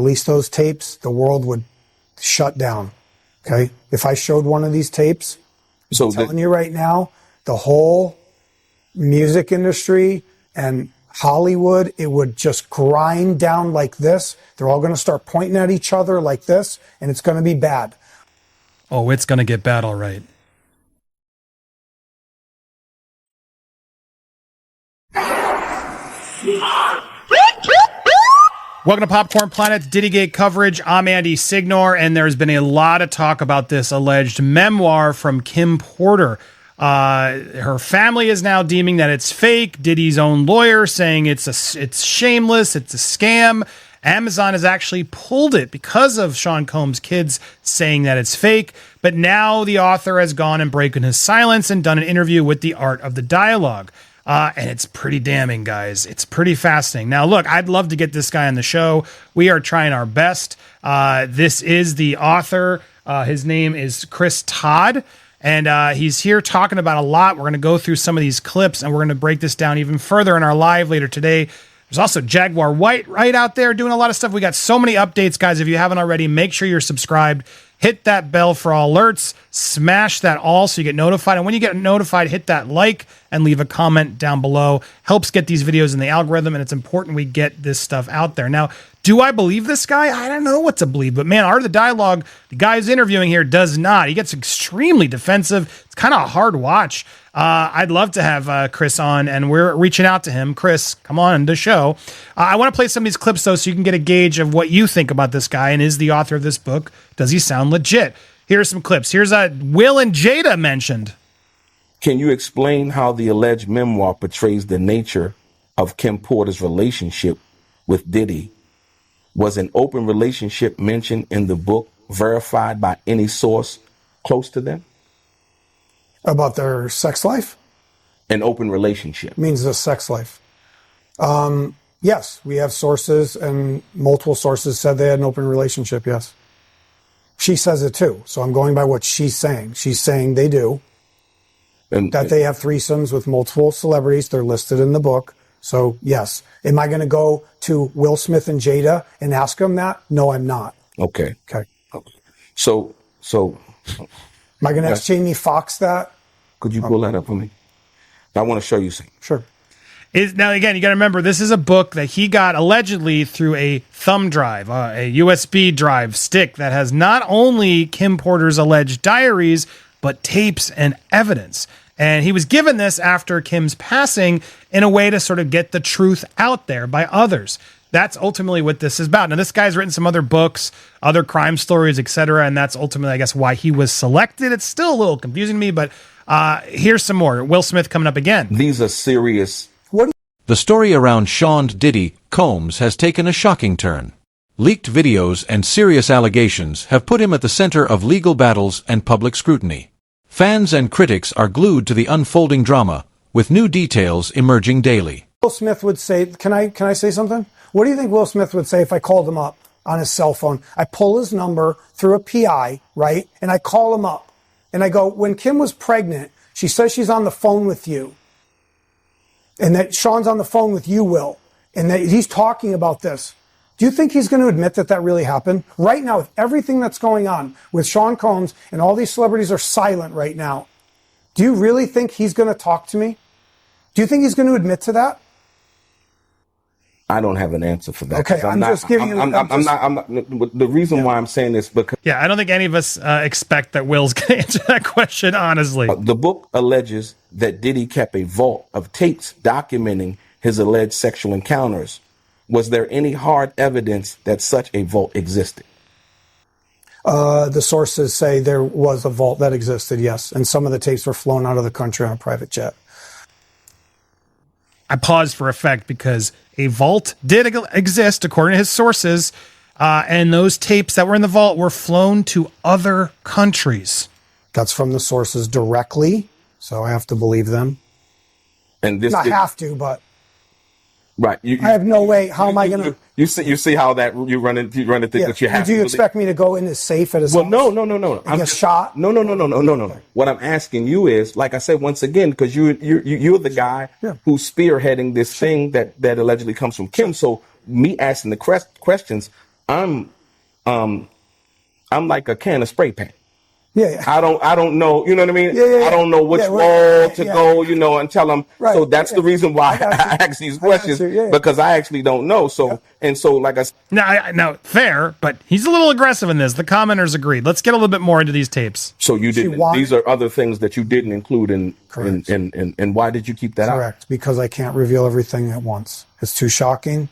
Release those tapes, the world would shut down. Okay? If I showed one of these tapes, I'm telling you right now, the whole music industry and Hollywood, it would just grind down like this. They're all going to start pointing at each other like this, and it's going to be bad. Oh, it's going to get bad, all right. Welcome to Popcorn Planet's Diddygate coverage. I'm Andy Signor, and there's been a lot of talk about this alleged memoir from Kim Porter. Her family is now deeming that it's fake. Diddy's own lawyer saying it's shameless, it's a scam. Amazon has actually pulled it because of Sean Combs' kids saying that it's fake. But now the author has gone and broken his silence and done an interview with The Art of the Dialogue. And it's pretty damning, guys. It's pretty fascinating. Now, look, I'd love to get this guy on the show. We are trying our best. This is the author. His name is Chris Todd. And he's here talking about a lot. We're going to go through some of these clips, and we're going to break this down even further in our live later today. There's also Jaguar White right out there doing a lot of stuff. We got so many updates, guys. If you haven't already, make sure you're subscribed. Hit that bell for all alerts. Smash that all so you get notified. And when you get notified, hit that like and leave a comment down below. Helps get these videos in the algorithm, and it's important we get this stuff out there. Now, do I believe this guy? I don't know what to believe. But man, Art of the Dialogue, the guy who's interviewing here does not. He gets extremely defensive. It's kind of a hard watch. I'd love to have Chris on, and we're reaching out to him. Chris, come on the show. I want to play some of these clips, though, so you can get a gauge of what you think about this guy and is the author of this book. Does he sound legit? Here's some clips. Here's Will and Jada mentioned. Can you explain how the alleged memoir portrays the nature of Kim Porter's relationship with Diddy? Was an open relationship mentioned in the book verified by any source close to them? About their sex life? An open relationship. Means the sex life. Yes, we have sources, and multiple sources said they had an open relationship, yes. She says it too, so I'm going by what she's saying. She's saying they do. That they have threesomes with multiple celebrities. They're listed in the book. So, yes. Am I going to go to Will Smith and Jada and ask them that? No, I'm not. Okay. Okay. So. Am I going to ask Jamie Foxx that? Could you pull that up for me? I want to show you something. Sure. Now, again, you got to remember, this is a book that he got allegedly through a thumb drive, a USB drive stick that has not only Kim Porter's alleged diaries, but tapes and evidence. And he was given this after Kim's passing in a way to sort of get the truth out there by others. That's ultimately what this is about. Now, this guy's written some other books, other crime stories, etc., and that's ultimately, I guess, why he was selected. It's still a little confusing to me, but here's some more. Will Smith coming up again. These are serious. The story around Sean Diddy Combs has taken a shocking turn. Leaked videos and serious allegations have put him at the center of legal battles and public scrutiny. Fans and critics are glued to the unfolding drama, with new details emerging daily. Will Smith would say, can I say something? What do you think Will Smith would say if I called him up on his cell phone? I pull his number through a PI, right? And I call him up. And I go, when Kim was pregnant, she says she's on the phone with you. And that Sean's on the phone with you, Will. And that he's talking about this. Do you think he's going to admit that that really happened? Right now, with everything that's going on with Sean Combs and all these celebrities are silent right now, do you really think he's going to talk to me? Do you think he's going to admit to that? I don't have an answer for that. Okay, I'm just giving you... The reason why I'm saying this because... Yeah, I don't think any of us expect that Will's going to answer that question, honestly. The book alleges that Diddy kept a vault of tapes documenting his alleged sexual encounters. Was there any hard evidence that such a vault existed? The sources say there was a vault that existed, yes. And some of the tapes were flown out of the country on a private jet. I paused for effect because a vault did exist, according to his sources, and those tapes that were in the vault were flown to other countries. That's from the sources directly, so I have to believe them. And this Not have to, but right. I have no way. How am I going to? You see how that you run into that you have. Do you expect me to go in his safe at his Well, house? no. I'm get shot? No. What I'm asking you is, like I said, once again, because you're the guy who's spearheading this thing that allegedly comes from Kim. So me asking the questions, I'm like a can of spray paint. Yeah. I don't know, you know what I mean? Yeah. I don't know which wall to go, and tell them. Right. So that's the reason why I ask these questions, because I actually don't know. So, and so, like I said. Now, fair, but he's a little aggressive in this. The commenters agreed. Let's get a little bit more into these tapes. So you didn't, these are other things that you didn't include in, and why did you keep that out? Correct. Because I can't reveal everything at once. It's too shocking.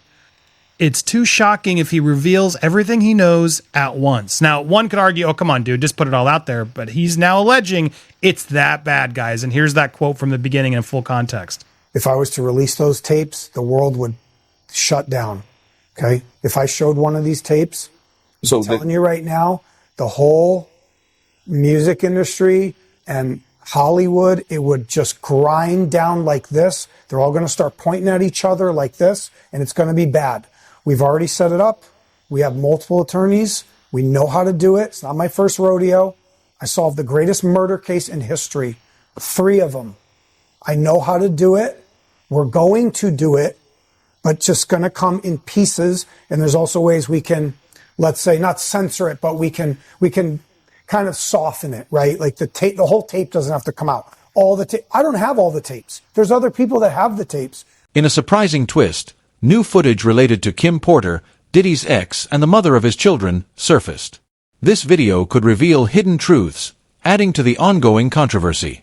It's too shocking if he reveals everything he knows at once. Now, one could argue, oh, come on, dude, just put it all out there. But he's now alleging it's that bad, guys. And here's that quote from the beginning in full context. If I was to release those tapes, the world would shut down. Okay? If I showed one of these tapes, I'm telling you right now, the whole music industry and Hollywood, it would just grind down like this. They're all going to start pointing at each other like this, and it's going to be bad. We've already set it up. We have multiple attorneys. We know how to do it. It's not my first rodeo. I solved the greatest murder case in history, 3 of them. I know how to do it. We're going to do it, but just going to come in pieces. And there's also ways we can, let's say, not censor it, but we can kind of soften it, right? Like the whole tape doesn't have to come out. I don't have all the tapes. There's other people that have the tapes. In a surprising twist, new footage related to Kim Porter, Diddy's ex and the mother of his children, surfaced. This video could reveal hidden truths, adding to the ongoing controversy.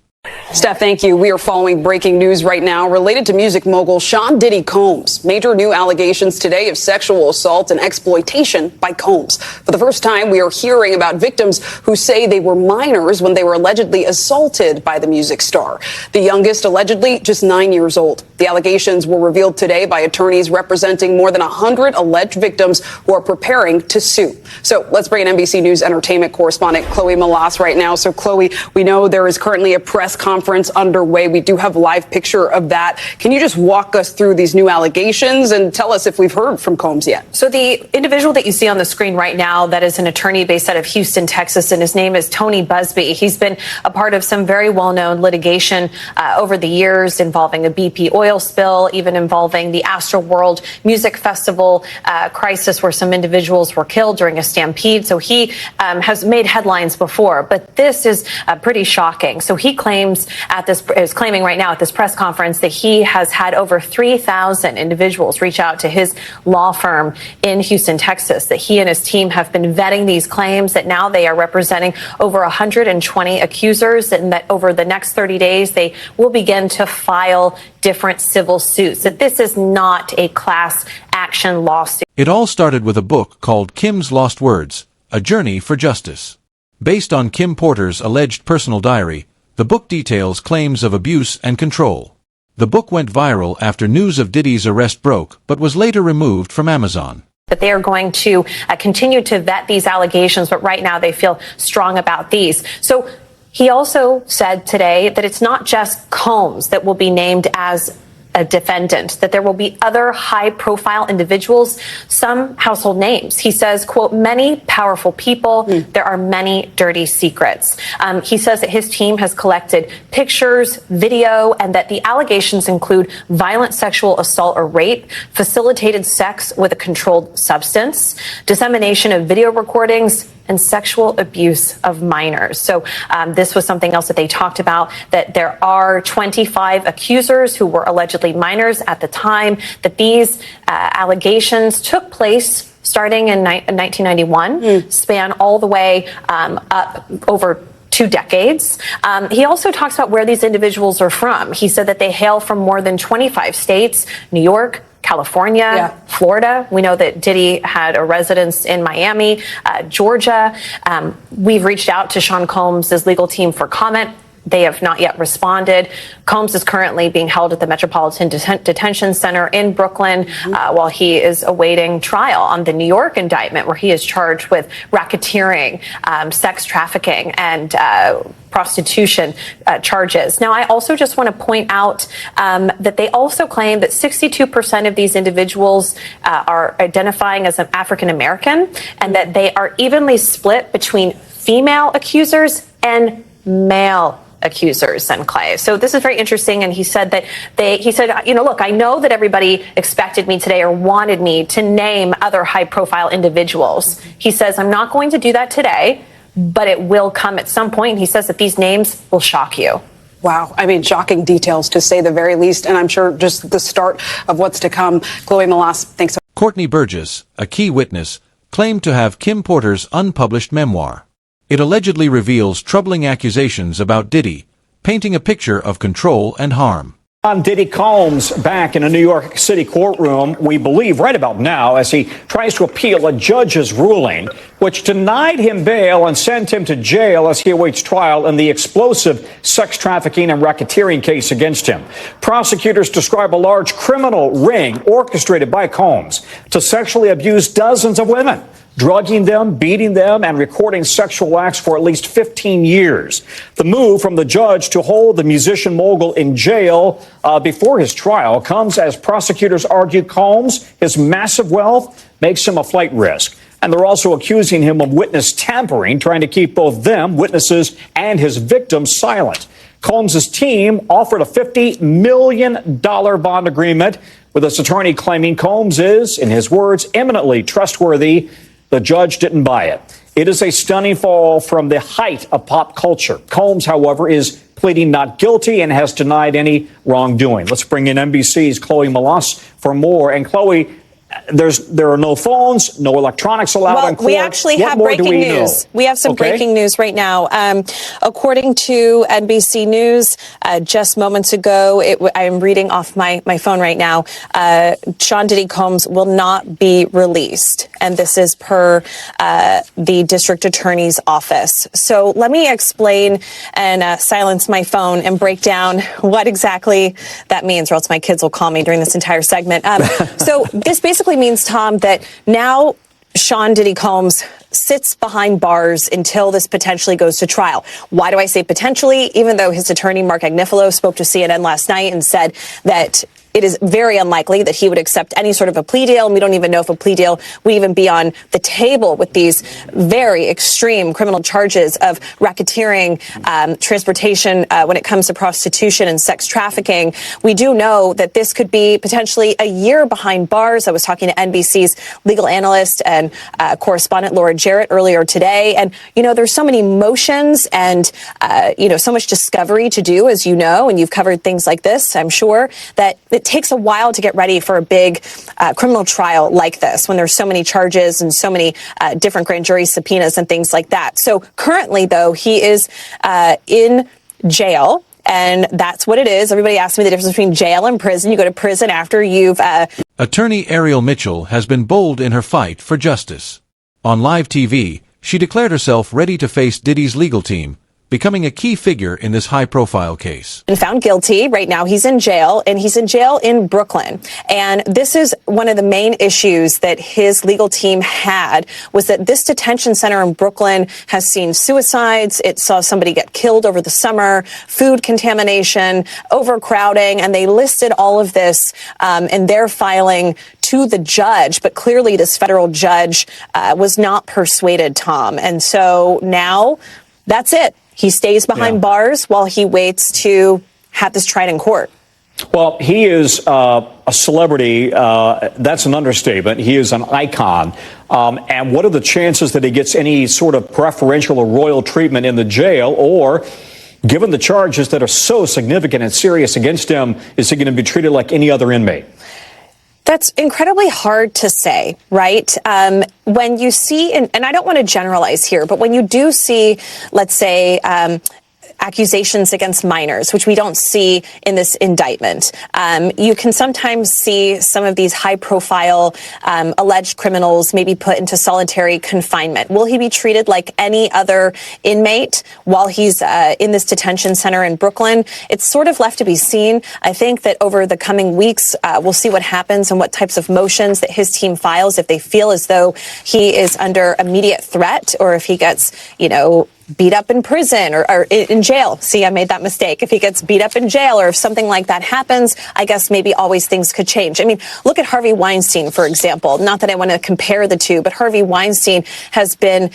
Steph, thank you. We are following breaking news right now related to music mogul Sean Diddy Combs. Major new allegations today of sexual assault and exploitation by Combs. For the first time, we are hearing about victims who say they were minors when they were allegedly assaulted by the music star. The youngest allegedly just 9 years old. The allegations were revealed today by attorneys representing more than 100 alleged victims who are preparing to sue. So let's bring in NBC News entertainment correspondent Chloe Malas right now. So Chloe, we know there is currently a press conference underway. We do have a live picture of that. Can you just walk us through these new allegations and tell us if we've heard from Combs yet? So the individual that you see on the screen right now, that is an attorney based out of Houston, Texas, and his name is Tony Busby. He's been a part of some very well-known litigation over the years involving a BP oil spill, even involving the Astroworld Music Festival crisis where some individuals were killed during a stampede. So he has made headlines before, but this is pretty shocking. So he is claiming right now at this press conference that he has had over 3,000 individuals reach out to his law firm in Houston, Texas, that he and his team have been vetting these claims, that now they are representing over 120 accusers, and that over the next 30 days, they will begin to file different civil suits, that this is not a class action lawsuit. It all started with a book called Kim's Lost Words, A Journey for Justice. Based on Kim Porter's alleged personal diary, the book details claims of abuse and control. The book went viral after news of Diddy's arrest broke, but was later removed from Amazon. That they are going to continue to vet these allegations, but right now they feel strong about these. So he also said today that it's not just Combs that will be named as a defendant, that there will be other high-profile individuals, some household names. He says, quote, many powerful people, there are many dirty secrets. He says that his team has collected pictures, video, and that the allegations include violent sexual assault or rape, facilitated sex with a controlled substance, dissemination of video recordings, and sexual abuse of minors. So this was something else that they talked about, that there are 25 accusers who were allegedly minors at the time that these allegations took place starting in 1991, span all the way up over 2 decades. He also talks about where these individuals are from. He said that they hail from more than 25 states, New York, California, Florida. We know that Diddy had a residence in Miami, Georgia. We've reached out to Sean Combs' legal team for comment. They have not yet responded. Combs is currently being held at the Metropolitan Detention Center in Brooklyn while he is awaiting trial on the New York indictment, where he is charged with racketeering, sex trafficking, and prostitution charges. Now, I also just want to point out that they also claim that 62% of these individuals are identifying as an African American, and that they are evenly split between female accusers and male accusers than Clay. So this is very interesting. And he said that look, I know that everybody expected me today or wanted me to name other high profile individuals. He says, I'm not going to do that today, but it will come at some point. He says that these names will shock you. Wow. I mean, shocking details to say the very least. And I'm sure just the start of what's to come. Chloe Malas, thanks. Courtney Burgess, a key witness, claimed to have Kim Porter's unpublished memoir. It allegedly reveals troubling accusations about Diddy, painting a picture of control and harm. Diddy Combs back in a New York City courtroom, we believe right about now, as he tries to appeal a judge's ruling, which denied him bail and sent him to jail as he awaits trial in the explosive sex trafficking and racketeering case against him. Prosecutors describe a large criminal ring orchestrated by Combs to sexually abuse dozens of women, drugging them, beating them, and recording sexual acts for at least 15 years. The move from the judge to hold the musician mogul in jail before his trial comes as prosecutors argue Combs, his massive wealth, makes him a flight risk. And they're also accusing him of witness tampering, trying to keep both them, witnesses, and his victims silent. Combs' team offered a $50 million bond agreement, with his attorney claiming Combs is, in his words, eminently trustworthy. The judge didn't buy it. It is a stunning fall from the height of pop culture. Combs, however, is pleading not guilty and has denied any wrongdoing. Let's bring in NBC's Chloe Malas for more. And Chloe, there are no phones, no electronics allowed in court. We actually have breaking news. We have some breaking news right now. According to NBC News, just moments ago, I am reading off my phone right now, Sean Diddy Combs will not be released. And this is per the district attorney's office. So let me explain and silence my phone and break down what exactly that means, or else my kids will call me during this entire segment. So this basically means, Tom, that now Sean Diddy Combs sits behind bars until this potentially goes to trial. Why do I say potentially? Even though his attorney, Mark Agnifilo, spoke to CNN last night and said that it is very unlikely that he would accept any sort of a plea deal. And we don't even know if a plea deal would even be on the table with these very extreme criminal charges of racketeering, transportation when it comes to prostitution and sex trafficking. We do know that this could be potentially a year behind bars. I was talking to NBC's legal analyst and correspondent Laura Jarrett earlier today. And, there's so many motions and, so much discovery to do, as you know, and you've covered things like this, I'm sure, that it takes a while to get ready for a big criminal trial like this when there's so many charges and so many different grand jury subpoenas and things like that. So currently, though, he is in jail. And that's what it is. Everybody asks me the difference between jail and prison. You go to prison after you've... Attorney Ariel Mitchell has been bold in her fight for justice. On live TV, she declared herself ready to face Diddy's legal team, becoming a key figure in this high-profile case. And found guilty. Right now he's in jail, and he's in jail in Brooklyn. And this is one of the main issues that his legal team had, was that this detention center in Brooklyn has seen suicides. It saw somebody get killed over the summer, food contamination, overcrowding, and they listed all of this in their filing to the judge. But clearly this federal judge was not persuaded, Tom. And so now that's it. He stays behind bars while he waits to have this tried in court. Well, he is a celebrity. That's an understatement. He is an icon. And what are the chances that he gets any sort of preferential or royal treatment in the jail? Or, given the charges that are so significant and serious against him, is he going to be treated like any other inmate? That's incredibly hard to say, right? When you see, and I don't want to generalize here, but when you do see, let's say, accusations against minors, which we don't see in this indictment. You can sometimes see some of these high-profile alleged criminals maybe put into solitary confinement. Will he be treated like any other inmate while he's in this detention center in Brooklyn? It's sort of left to be seen. I think that over the coming weeks, we'll see what happens and what types of motions that his team files if they feel as though he is under immediate threat, or if he gets, beat up in prison or in jail. See, I made that mistake. If he gets beat up in jail, or if something like that happens, I guess maybe always things could change. I mean, look at Harvey Weinstein, for example. Not that I want to compare the two, but Harvey Weinstein has been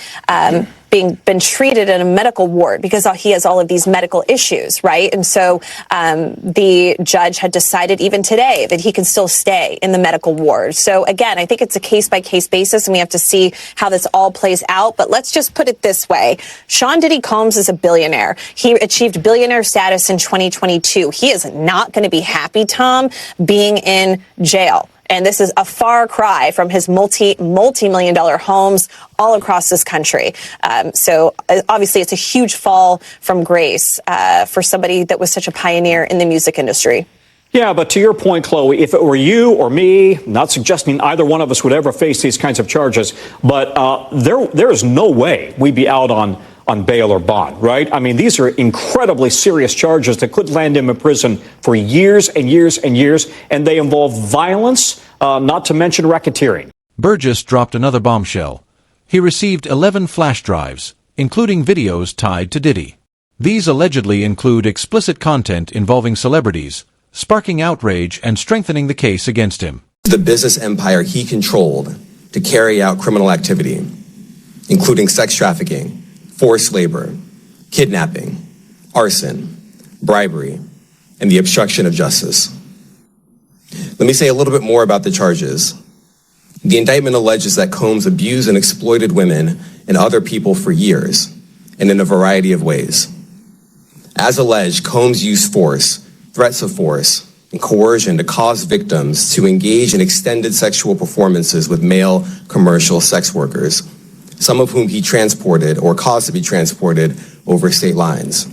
been treated in a medical ward because he has all of these medical issues, right? And so the judge had decided even today that he can still stay in the medical ward. So again, I think it's a case-by-case basis, and we have to see how this all plays out. But let's just put it this way. Sean Diddy Combs is a billionaire. He achieved billionaire status in 2022. He is not going to be happy, Tom, being in jail. And this is a far cry from his multi-million dollar homes all across this country. So obviously it's a huge fall from grace for somebody that was such a pioneer in the music industry. Yeah, but to your point, Chloe, if it were you or me, not suggesting either one of us would ever face these kinds of charges, but there is no way we'd be out on bail or bond, right? I mean, these are incredibly serious charges that could land him in prison for years and years and years, and they involve violence, not to mention racketeering. Burgess dropped another bombshell. He received 11 flash drives, including videos tied to Diddy. These allegedly include explicit content involving celebrities, sparking outrage and strengthening the case against him. The business empire he controlled to carry out criminal activity, including sex trafficking, forced labor, kidnapping, arson, bribery, and the obstruction of justice. Let me say a little bit more about the charges. The indictment alleges that Combs abused and exploited women and other people for years, and in a variety of ways. As alleged, Combs used force, threats of force, and coercion to cause victims to engage in extended sexual performances with male commercial sex workers, some of whom he transported or caused to be transported over state lines.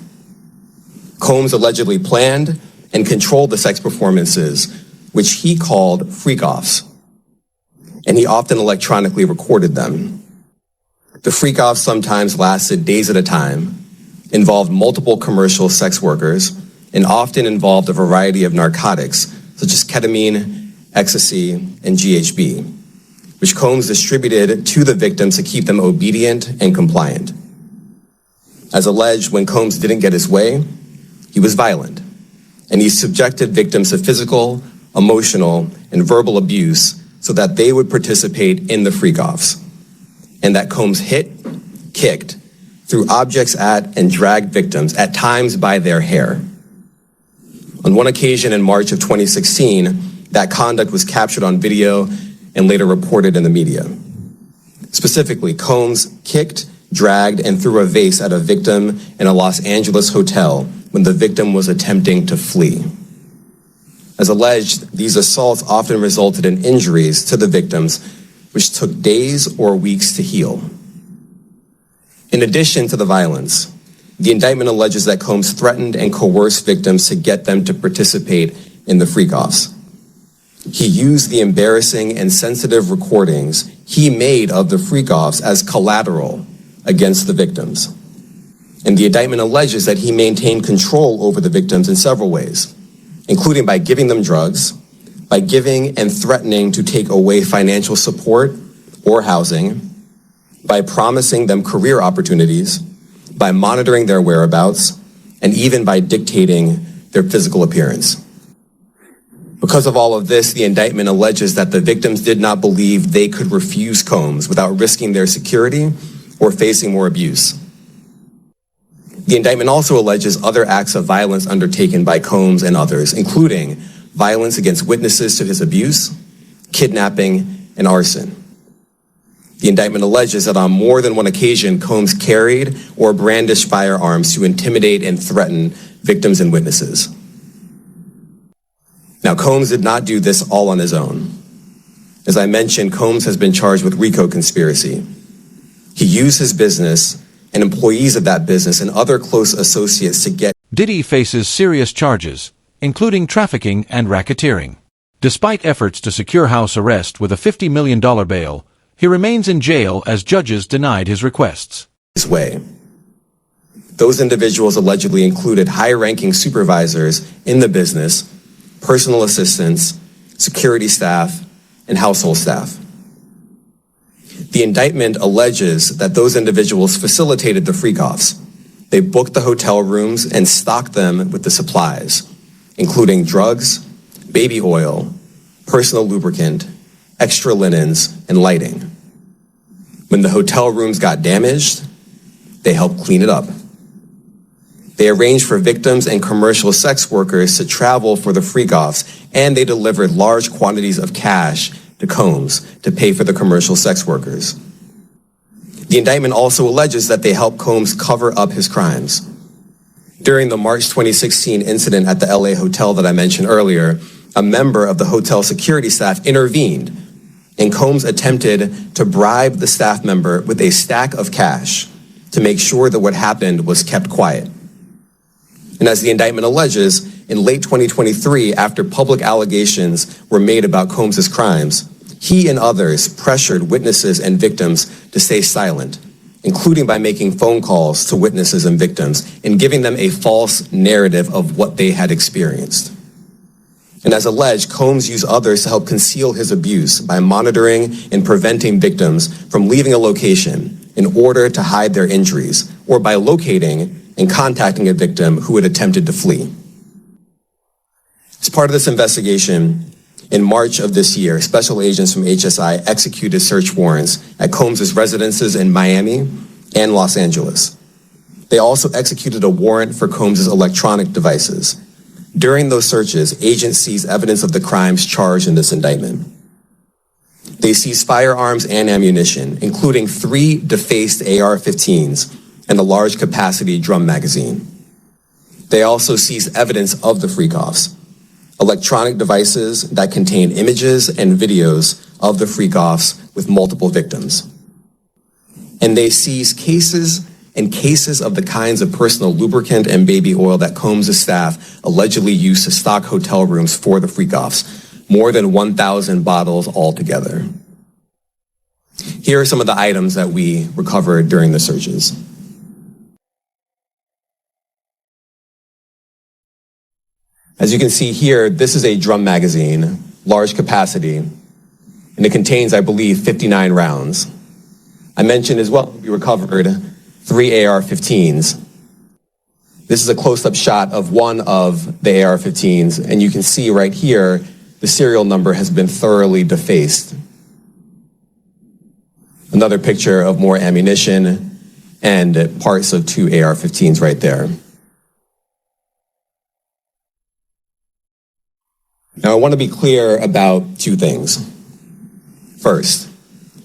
Combs allegedly planned and controlled the sex performances, which he called freak-offs, and he often electronically recorded them. The freak-offs sometimes lasted days at a time, involved multiple commercial sex workers, and often involved a variety of narcotics, such as ketamine, ecstasy, and GHB, which Combs distributed to the victims to keep them obedient and compliant. As alleged, when Combs didn't get his way, he was violent, and he subjected victims to physical, emotional, and verbal abuse so that they would participate in the freak-offs, and that Combs hit, kicked, threw objects at, and dragged victims, at times by their hair. On one occasion in March of 2016, that conduct was captured on video and later reported in the media. Specifically, Combs kicked, dragged, and threw a vase at a victim in a Los Angeles hotel when the victim was attempting to flee. As alleged, these assaults often resulted in injuries to the victims, which took days or weeks to heal. In addition to the violence, the indictment alleges that Combs threatened and coerced victims to get them to participate in the freak-offs. He used the embarrassing and sensitive recordings he made of the freak-offs as collateral against the victims. And the indictment alleges that he maintained control over the victims in several ways, including by giving them drugs, by giving and threatening to take away financial support or housing, by promising them career opportunities, by monitoring their whereabouts, and even by dictating their physical appearance. Because of all of this, the indictment alleges that the victims did not believe they could refuse Combs without risking their security or facing more abuse. The indictment also alleges other acts of violence undertaken by Combs and others, including violence against witnesses to his abuse, kidnapping, and arson. The indictment alleges that on more than one occasion, Combs carried or brandished firearms to intimidate and threaten victims and witnesses. Now, Combs did not do this all on his own. As I mentioned, Combs has been charged with RICO conspiracy. He used his business and employees of that business and other close associates to get. Diddy faces serious charges, including trafficking and racketeering. Despite efforts to secure house arrest with a $50 million bail, he remains in jail as judges denied his requests. His way. Those individuals allegedly included high-ranking supervisors in the business, personal assistants, security staff, and household staff. The indictment alleges that those individuals facilitated the freak-offs. They booked the hotel rooms and stocked them with the supplies, including drugs, baby oil, personal lubricant, extra linens, and lighting. When the hotel rooms got damaged, They helped clean it up. They arranged for victims and commercial sex workers to travel for the freak-offs, and they delivered large quantities of cash to Combs to pay for the commercial sex workers. The indictment also alleges that they helped Combs cover up his crimes. During the March 2016 incident at the LA hotel that I mentioned earlier, a member of the hotel security staff intervened, and Combs attempted to bribe the staff member with a stack of cash to make sure that what happened was kept quiet. And as the indictment alleges, in late 2023, after public allegations were made about Combs' crimes, he and others pressured witnesses and victims to stay silent, including by making phone calls to witnesses and victims and giving them a false narrative of what they had experienced. And as alleged, Combs used others to help conceal his abuse by monitoring and preventing victims from leaving a location in order to hide their injuries, or by locating and contacting a victim who had attempted to flee. As part of this investigation, in March of this year, special agents from HSI executed search warrants at Combs' residences in Miami and Los Angeles. They also executed a warrant for Combs' electronic devices. During those searches, agents seized evidence of the crimes charged in this indictment. They seized firearms and ammunition, including 3 defaced AR-15s and a large capacity drum magazine. They also seized evidence of the freak-offs, electronic devices that contain images and videos of the freak-offs with multiple victims. And they seized cases and cases of the kinds of personal lubricant and baby oil that Combs' staff allegedly used to stock hotel rooms for the freak-offs, more than 1,000 bottles altogether. Here are some of the items that we recovered during the searches. As you can see here, this is a drum magazine, large capacity, and it contains, I believe, 59 rounds. I mentioned as well, we recovered 3 AR-15s. This is a close-up shot of one of the AR-15s, and you can see right here, the serial number has been thoroughly defaced. Another picture of more ammunition and parts of 2 AR-15s right there. Now, I want to be clear about 2 things. First,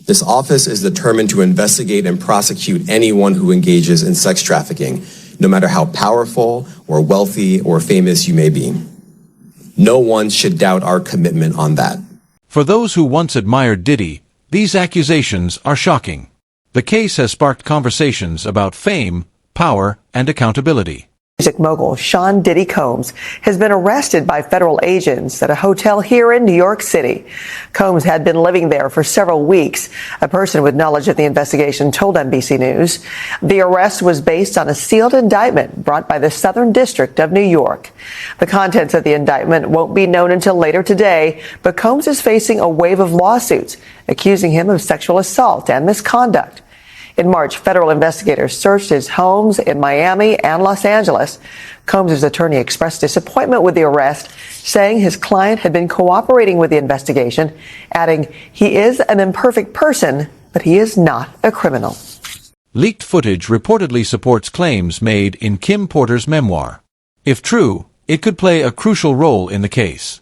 this office is determined to investigate and prosecute anyone who engages in sex trafficking, no matter how powerful or wealthy or famous you may be. No one should doubt our commitment on that. For those who once admired Diddy, these accusations are shocking. The case has sparked conversations about fame, power, and accountability. Music mogul Sean Diddy Combs has been arrested by federal agents at a hotel here in New York City. Combs had been living there for several weeks. A person with knowledge of the investigation told NBC News the arrest was based on a sealed indictment brought by the Southern District of New York. The contents of the indictment won't be known until later today, but Combs is facing a wave of lawsuits accusing him of sexual assault and misconduct. In March, federal investigators searched his homes in Miami and Los Angeles. Combs' attorney expressed disappointment with the arrest, saying his client had been cooperating with the investigation, adding, "He is an imperfect person, but he is not a criminal." Leaked footage reportedly supports claims made in Kim Porter's memoir. If true, it could play a crucial role in the case.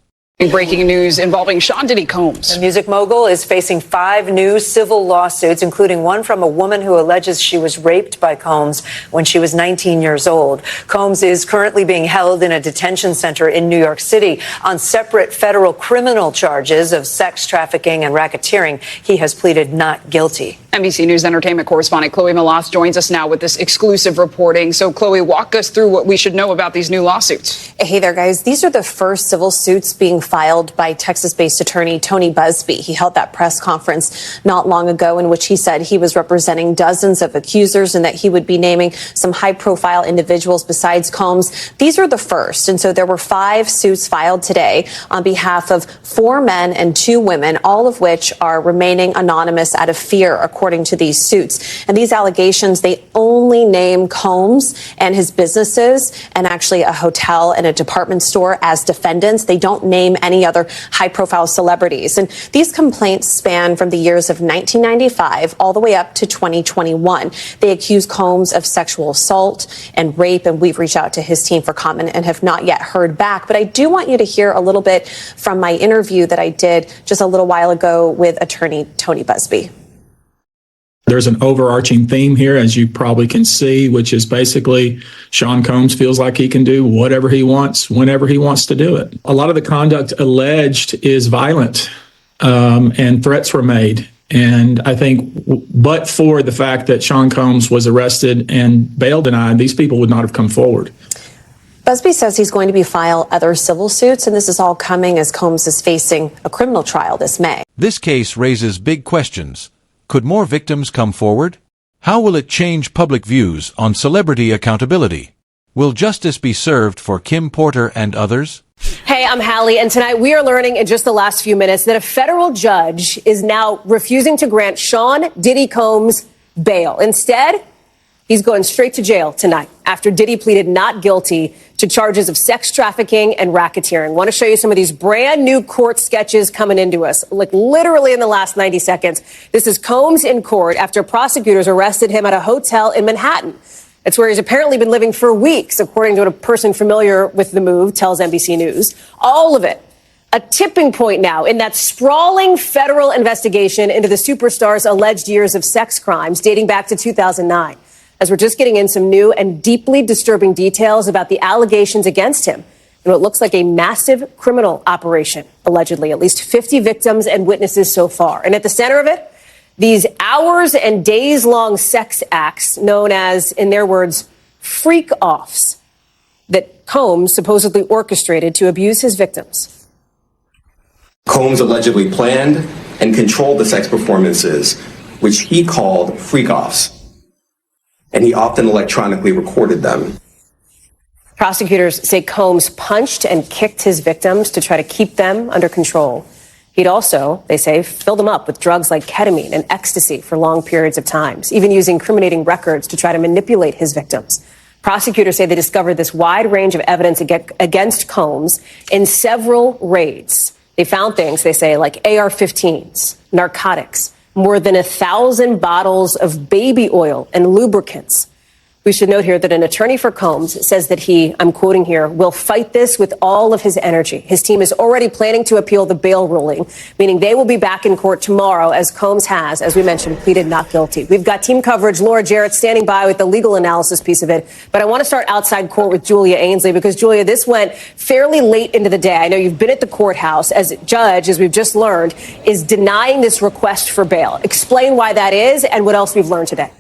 Breaking news involving Sean Diddy Combs. The music mogul is facing 5 new civil lawsuits, including one from a woman who alleges she was raped by Combs when she was 19 years old. Combs is currently being held in a detention center in New York City on separate federal criminal charges of sex trafficking and racketeering. He has pleaded not guilty. NBC News entertainment correspondent Chloe Melas joins us now with this exclusive reporting. So, Chloe, walk us through what we should know about these new lawsuits. Hey there, guys. These are the first civil suits being filed by Texas-based attorney Tony Busby. He held that press conference not long ago in which he said he was representing dozens of accusers and that he would be naming some high-profile individuals besides Combs. These are the first, and so there were 5 suits filed today on behalf of 4 men and 2 women, all of which are remaining anonymous out of fear, according according to these suits. And these allegations, they only name Combs and his businesses and actually a hotel and a department store as defendants. They don't name any other high-profile celebrities. And these complaints span from the years of 1995 all the way up to 2021. They accuse Combs of sexual assault and rape, and we've reached out to his team for comment and have not yet heard back. But I do want you to hear a little bit from my interview that I did just a little while ago with attorney Tony Busby. There's an overarching theme here, as you probably can see, which is basically Sean Combs feels like he can do whatever he wants, whenever he wants to do it. A lot of the conduct alleged is violent, and threats were made. And I think, but for the fact that Sean Combs was arrested and bail denied, these people would not have come forward. Busby says he's going to file other civil suits, and this is all coming as Combs is facing a criminal trial this May. This case raises big questions. Could more victims come forward? How will it change public views on celebrity accountability? Will justice be served for Kim Porter and others? Hey, I'm Hallie, and tonight we are learning in just the last few minutes that a federal judge is now refusing to grant Sean Diddy Combs bail. Instead, he's going straight to jail tonight after Diddy pleaded not guilty to charges of sex trafficking and racketeering. Want to show you some of these brand new court sketches coming into us, like literally in the last 90 seconds. This is Combs in court after prosecutors arrested him at a hotel in Manhattan. It's where he's apparently been living for weeks, according to what a person familiar with the move tells NBC News. All of it a tipping point now in that sprawling federal investigation into the superstar's alleged years of sex crimes dating back to 2009. As we're just getting in some new and deeply disturbing details about the allegations against him in what looks like a massive criminal operation, allegedly. At least 50 victims and witnesses so far. And at the center of it, these hours and days-long sex acts known as, in their words, freak-offs that Combs supposedly orchestrated to abuse his victims. Combs allegedly planned and controlled the sex performances, which he called freak-offs, and he often electronically recorded them. Prosecutors say Combs punched and kicked his victims to try to keep them under control. He'd also, they say, filled them up with drugs like ketamine and ecstasy for long periods of times, even using incriminating records to try to manipulate his victims. Prosecutors say they discovered this wide range of evidence against Combs in several raids. They found things, they say, like AR-15s, narcotics, more than 1,000 bottles of baby oil and lubricants. We should note here that an attorney for Combs says that he, I'm quoting here, will fight this with all of his energy. His team is already planning to appeal the bail ruling, meaning they will be back in court tomorrow, as Combs has, as we mentioned, pleaded not guilty. We've got team coverage. Laura Jarrett standing by with the legal analysis piece of it. But I want to start outside court with Julia Ainsley, because, Julia, this went fairly late into the day. I know you've been at the courthouse as a judge, as we've just learned, is denying this request for bail. Explain why that is and what else we've learned today.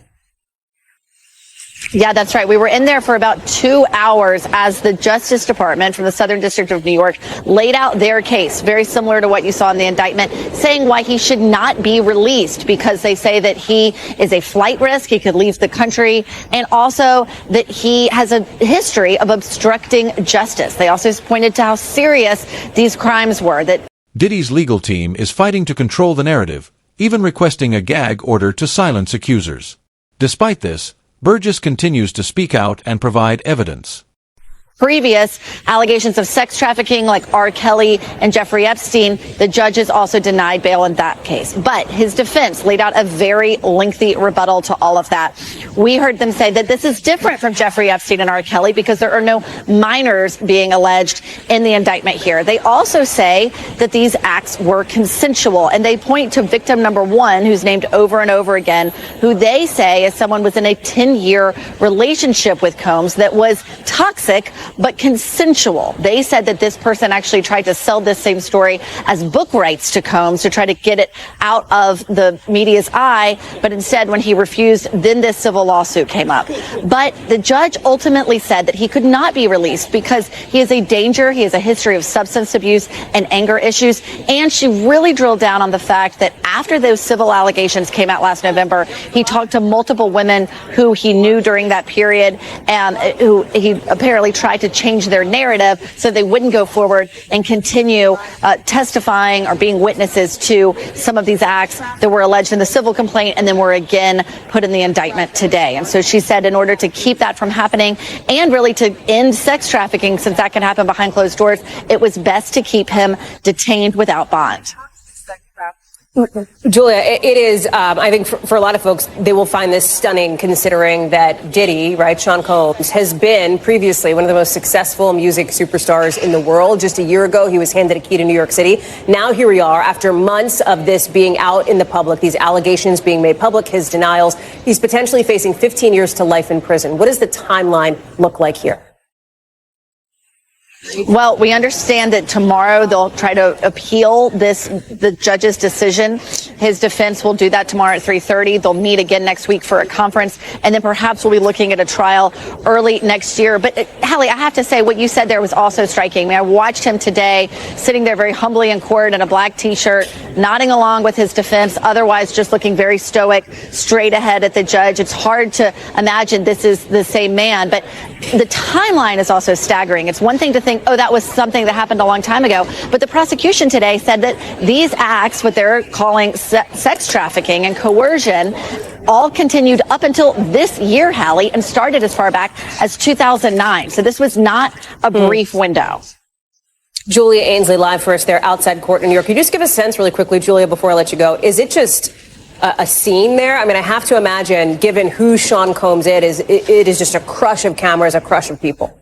Yeah, that's right. We were in there for about 2 hours as the Justice Department from the Southern District of New York laid out their case, very similar to what you saw in the indictment, saying why he should not be released, because they say that he is a flight risk, he could leave the country, and also that he has a history of obstructing justice. They also pointed to how serious these crimes were. That Diddy's legal team is fighting to control the narrative, even requesting a gag order to silence accusers. Despite this, Burgess continues to speak out and provide evidence. previous allegations of sex trafficking like R. Kelly and Jeffrey Epstein, the judges also denied bail in that case. But his defense laid out a very lengthy rebuttal to all of that. We heard them say that this is different from Jeffrey Epstein and R. Kelly because there are no minors being alleged in the indictment here. They also say that these acts were consensual, and they point to victim number one, who's named over and over again, who they say is someone within a 10-year relationship with Combs that was toxic but consensual. They said that this person actually tried to sell this same story as book rights to Combs to try to get it out of the media's eye, but instead, when he refused, then this civil lawsuit came up. But the judge ultimately said that he could not be released because he is a danger. He has a history of substance abuse and anger issues. And she really drilled down on the fact that after those civil allegations came out last November, he talked to multiple women who he knew during that period and who he apparently tried to change their narrative so they wouldn't go forward and continue testifying or being witnesses to some of these acts that were alleged in the civil complaint and then were again put in the indictment today. And so she said in order to keep that from happening and really to end sex trafficking, since that can happen behind closed doors, it was best to keep him detained without bond. Julia, it is, I think for a lot of folks, they will find this stunning considering that Diddy, right, Sean Combs, has been previously one of the most successful music superstars in the world. Just a year ago, he was handed a key to New York City. Now here we are after months of this being out in the public, these allegations being made public, his denials. He's potentially facing 15 years to life in prison. What does the timeline look like here? Well, we understand that tomorrow they'll try to appeal the judge's decision. His defense will do that tomorrow at 3:30. They'll meet again next week for a conference, and then perhaps we'll be looking at a trial early next year. But Hallie, I have to say what you said there was also striking. I mean, I watched him today sitting there very humbly in court in a black T-shirt, nodding along with his defense, otherwise just looking very stoic, straight ahead at the judge. It's hard to imagine this is the same man, but the timeline is also staggering. It's one thing to think, oh, that was something that happened a long time ago. But the prosecution today said that these acts, what they're calling sex trafficking and coercion, all continued up until this year, Hallie, and started as far back as 2009. So this was not a brief window. Julia Ainsley live for us there outside court in New York. Can you just give a sense really quickly, Julia, before I let you go? Is it just a scene there? I mean, I have to imagine, given who Sean Combs is, it is just a crush of cameras, a crush of people.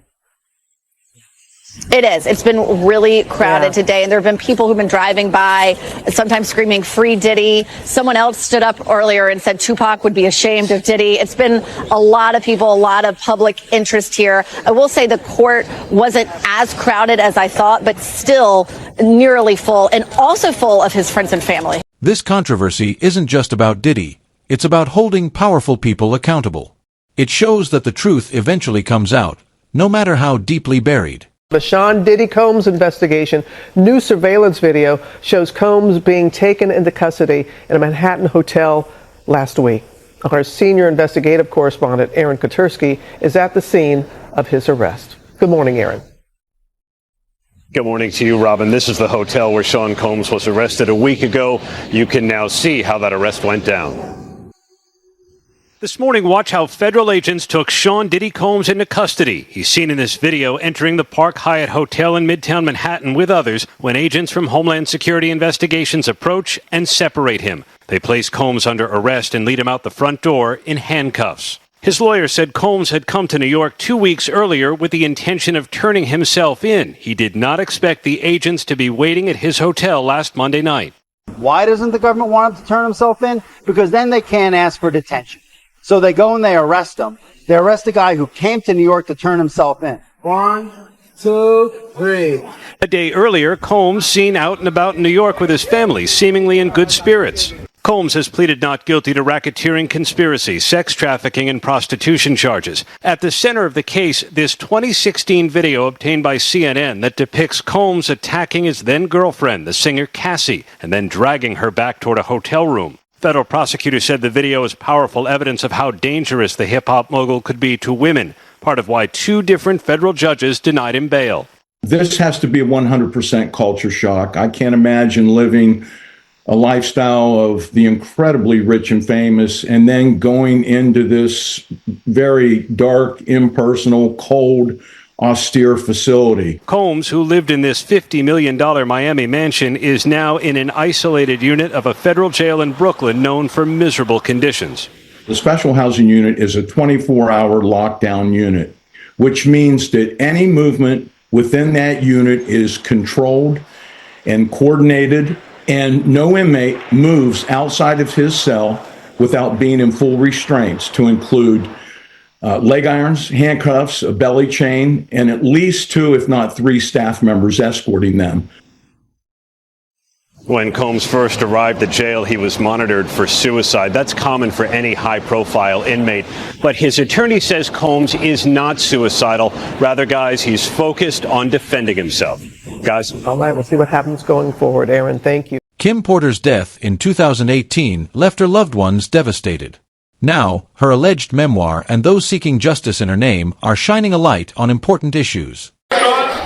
It is. It's been really crowded today, and there have been people who've been driving by, sometimes screaming, "Free Diddy." Someone else stood up earlier and said Tupac would be ashamed of Diddy. It's been a lot of people, a lot of public interest here. I will say the court wasn't as crowded as I thought, but still nearly full, and also full of his friends and family. This controversy isn't just about Diddy. It's about holding powerful people accountable. It shows that the truth eventually comes out, no matter how deeply buried. The Sean Diddy Combs investigation. New surveillance video shows Combs being taken into custody in a Manhattan hotel last week. Our senior investigative correspondent, Aaron Kotursky, is at the scene of his arrest. Good morning, Aaron. Good morning to you, Robin. This is the hotel where Sean Combs was arrested a week ago. You can now see how that arrest went down. This morning, watch how federal agents took Sean Diddy Combs into custody. He's seen in this video entering the Park Hyatt Hotel in Midtown Manhattan with others when agents from Homeland Security Investigations approach and separate him. They place Combs under arrest and lead him out the front door in handcuffs. His lawyer said Combs had come to New York 2 weeks earlier with the intention of turning himself in. He did not expect the agents to be waiting at his hotel last Monday night. Why doesn't the government want him to turn himself in? Because then they can't ask for detention. So they go and they arrest him. They arrest a guy who came to New York to turn himself in. 1, 2, 3. A day earlier, Combs seen out and about in New York with his family, seemingly in good spirits. Combs has pleaded not guilty to racketeering, conspiracy, sex trafficking, and prostitution charges. At the center of the case, this 2016 video obtained by CNN that depicts Combs attacking his then-girlfriend, the singer Cassie, and then dragging her back toward a hotel room. Federal prosecutors said the video is powerful evidence of how dangerous the hip-hop mogul could be to women, part of why 2 different federal judges denied him bail. This has to be a 100% culture shock. I can't imagine living a lifestyle of the incredibly rich and famous and then going into this very dark, impersonal, cold, austere facility. Combs, who lived in this $50 million Miami mansion, is now in an isolated unit of a federal jail in Brooklyn known for miserable conditions. The special housing unit is a 24-hour lockdown unit, which means that any movement within that unit is controlled and coordinated, and no inmate moves outside of his cell without being in full restraints, to include leg irons, handcuffs, a belly chain, and at least 2, if not 3, staff members escorting them. When Combs first arrived at jail, he was monitored for suicide. That's common for any high-profile inmate. But his attorney says Combs is not suicidal. Rather, guys, he's focused on defending himself. Guys. All right, we'll see what happens going forward. Aaron, thank you. Kim Porter's death in 2018 left her loved ones devastated. Now, her alleged memoir and those seeking justice in her name are shining a light on important issues.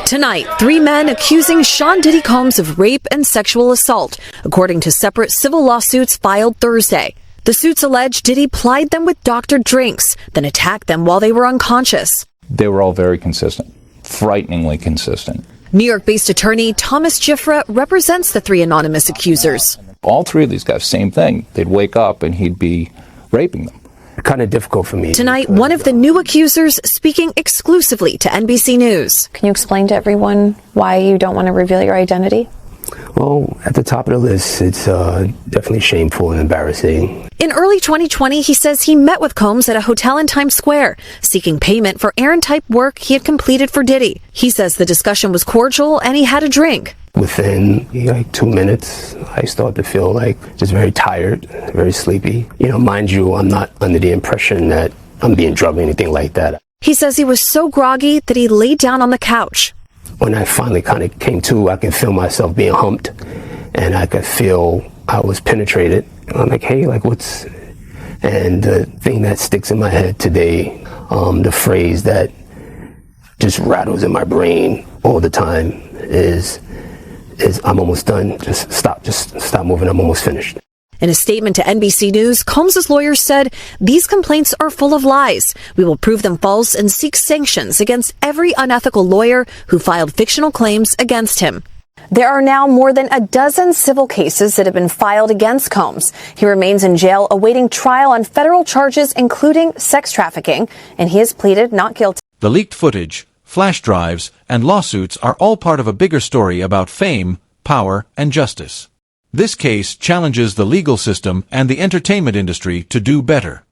Tonight, 3 men accusing Sean Diddy Combs of rape and sexual assault, according to separate civil lawsuits filed Thursday. The suits allege Diddy plied them with doctored drinks, then attacked them while they were unconscious. They were all very consistent, frighteningly consistent. New York-based attorney Thomas Giffra represents the 3 anonymous accusers. All 3 of these guys, same thing. They'd wake up and he'd be raping them. Kind of difficult for me. Tonight, one of the new accusers speaking exclusively to NBC News. Can you explain to everyone why you don't want to reveal your identity? Well, at the top of the list, it's definitely shameful and embarrassing. In early 2020, he says he met with Combs at a hotel in Times Square, seeking payment for errand-type work he had completed for Diddy. He says the discussion was cordial and he had a drink. Within 2 minutes, I started to feel just very tired, very sleepy. Mind you, I'm not under the impression that I'm being drugged or anything like that. He says he was so groggy that he laid down on the couch. When I finally kind of came to, I could feel myself being humped, and I could feel I was penetrated. I'm like, hey, what's... And the thing that sticks in my head today, the phrase that just rattles in my brain all the time is I'm almost done. Just stop moving. I'm almost finished. In a statement to NBC News, Combs' lawyers said, "These complaints are full of lies. We will prove them false and seek sanctions against every unethical lawyer who filed fictional claims against him." There are now more than a dozen civil cases that have been filed against Combs. He remains in jail awaiting trial on federal charges, including sex trafficking, and he has pleaded not guilty. The leaked footage, flash drives, and lawsuits are all part of a bigger story about fame, power, and justice. This case challenges the legal system and the entertainment industry to do better.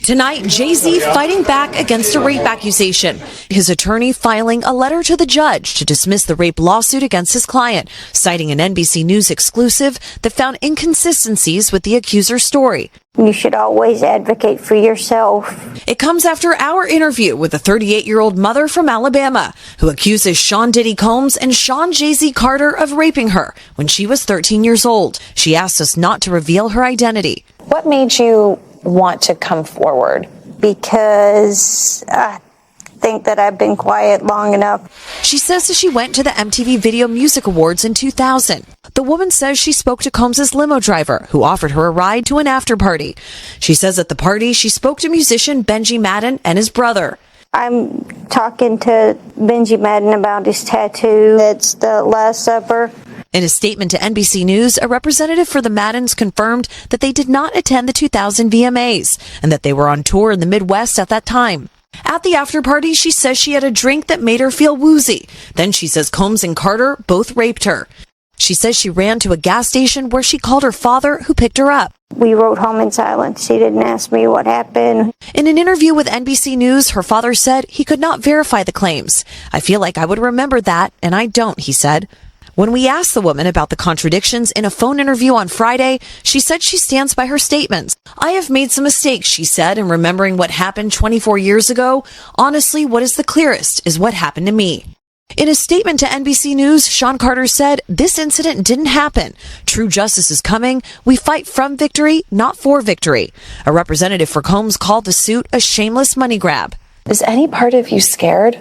Tonight, Jay-Z fighting back against a rape accusation. His attorney filing a letter to the judge to dismiss the rape lawsuit against his client, citing an NBC News exclusive that found inconsistencies with the accuser's story. You should always advocate for yourself. It comes after our interview with a 38-year-old mother from Alabama who accuses Sean Diddy Combs and Sean Jay-Z Carter of raping her when she was 13 years old. She asked us not to reveal her identity. What made you want to come forward? Because I think that I've been quiet long enough. She says that she went to the MTV Video Music Awards in 2000. The woman says she spoke to Combs' limo driver, who offered her a ride to an after party. She says at the party she spoke to musician Benji Madden and his brother. I'm talking to Benji Madden about his tattoo. It's the Last Supper. In a statement to NBC News, a representative for the Maddens confirmed that they did not attend the 2000 VMAs and that they were on tour in the Midwest at that time. At the after party, she says she had a drink that made her feel woozy. Then she says Combs and Carter both raped her. She says she ran to a gas station where she called her father, who picked her up. We rode home in silence. She didn't ask me what happened. In an interview with NBC News, her father said he could not verify the claims. "I feel like I would remember that, and I don't," he said. When we asked the woman about the contradictions in a phone interview on Friday, she said she stands by her statements. "I have made some mistakes," she said, in remembering what happened 24 years ago. "Honestly, what is the clearest is what happened to me." In a statement to NBC News, Sean Carter said, "This incident didn't happen. True justice is coming. We fight from victory, not for victory." A representative for Combs called the suit a shameless money grab. Is any part of you scared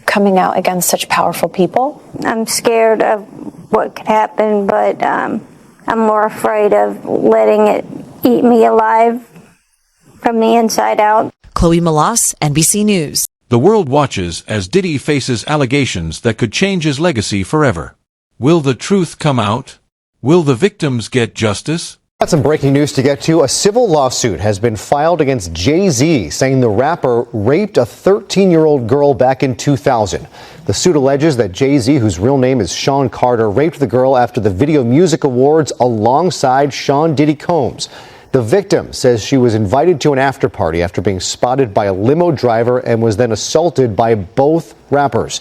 coming out against such powerful people? I'm scared of what could happen, but I'm more afraid of letting it eat me alive from the inside out. Chloe Malas, NBC News. The world watches as Diddy faces allegations that could change his legacy forever. Will the truth come out? Will the victims get justice? Got some breaking news to get to. A civil lawsuit has been filed against Jay-Z, saying the rapper raped a 13-year-old girl back in 2000. The suit alleges that Jay-Z, whose real name is Sean Carter, raped the girl after the Video Music Awards alongside Sean Diddy Combs. The victim says she was invited to an after party after being spotted by a limo driver and was then assaulted by both rappers.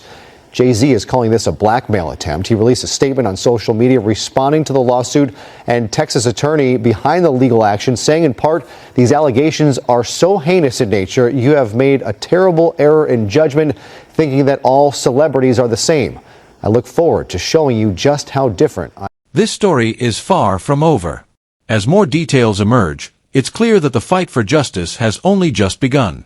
Jay-Z is calling this a blackmail attempt. He released a statement on social media responding to the lawsuit, and Texas attorney behind the legal action saying in part, these allegations are so heinous in nature, you have made a terrible error in judgment, thinking that all celebrities are the same. I look forward to showing you just how different I am. This story is far from over. As more details emerge, it's clear that the fight for justice has only just begun.